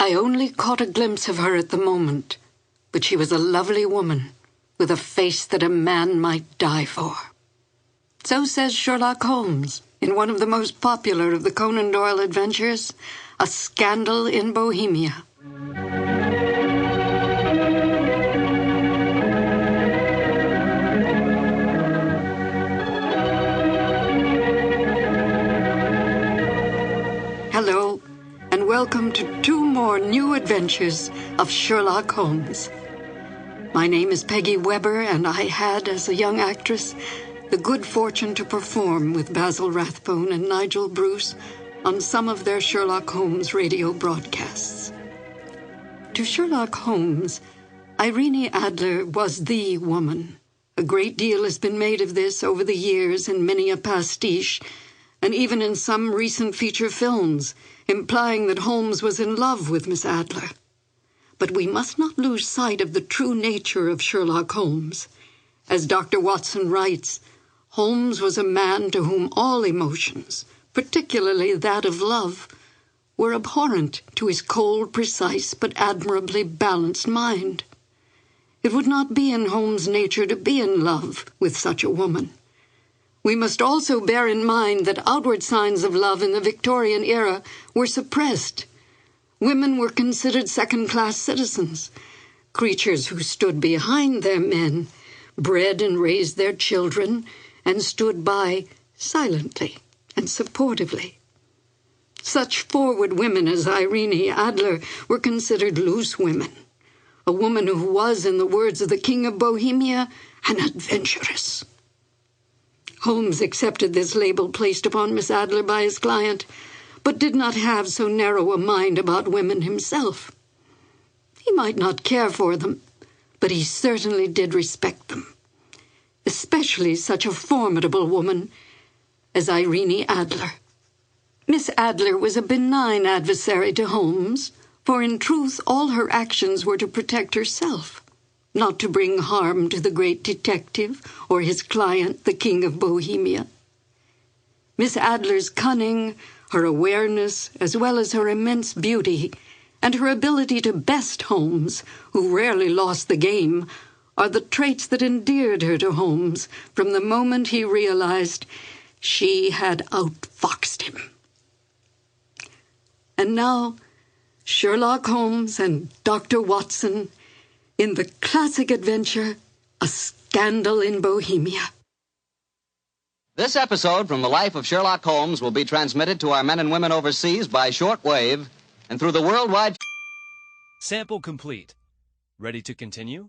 I only caught a glimpse of her at the moment, but she was a lovely woman, with a face that a man might die for. So says Sherlock Holmes in one of the most popular of the Conan Doyle adventures, A Scandal in Bohemia. Hello, and welcome to 2 more new adventures of Sherlock Holmes. My name is Peggy Webber, and I had, as a young actress, the good fortune to perform with Basil Rathbone and Nigel Bruce on some of their Sherlock Holmes radio broadcasts. To Sherlock Holmes, Irene Adler was the woman. A great deal has been made of this over the years in many a pastiche, and even in some recent feature films, implying that Holmes was in love with Miss Adler. But we must not lose sight of the true nature of Sherlock Holmes. As Dr. Watson writes, Holmes was a man to whom all emotions, particularly that of love, were abhorrent to his cold, precise, but admirably balanced mind. It would not be in Holmes' nature to be in love with such a woman. We must also bear in mind that outward signs of love in the Victorian era were suppressed. Women were considered second-class citizens, creatures who stood behind their men, bred and raised their children, and stood by silently and supportively. Such forward women as Irene Adler were considered loose women, a woman who was, in the words of the King of Bohemia, an adventuress. Holmes accepted this label placed upon Miss Adler by his client, but did not have so narrow a mind about women himself. He might not care for them, but he certainly did respect them, especially such a formidable woman as Irene Adler. Miss Adler was a benign adversary to Holmes, for in truth all her actions were to protect herself, not to bring harm to the great detective or his client, the King of Bohemia. Miss Adler's cunning, her awareness, as well as her immense beauty, and her ability to best Holmes, who rarely lost the game, are the traits that endeared her to Holmes from the moment he realized she had outfoxed him. And now, Sherlock Holmes and Dr. Watson in the classic adventure, A Scandal in Bohemia. This episode from the life of Sherlock Holmes will be transmitted to our men and women overseas by shortwave and through the worldwide... Sample complete. Ready to continue?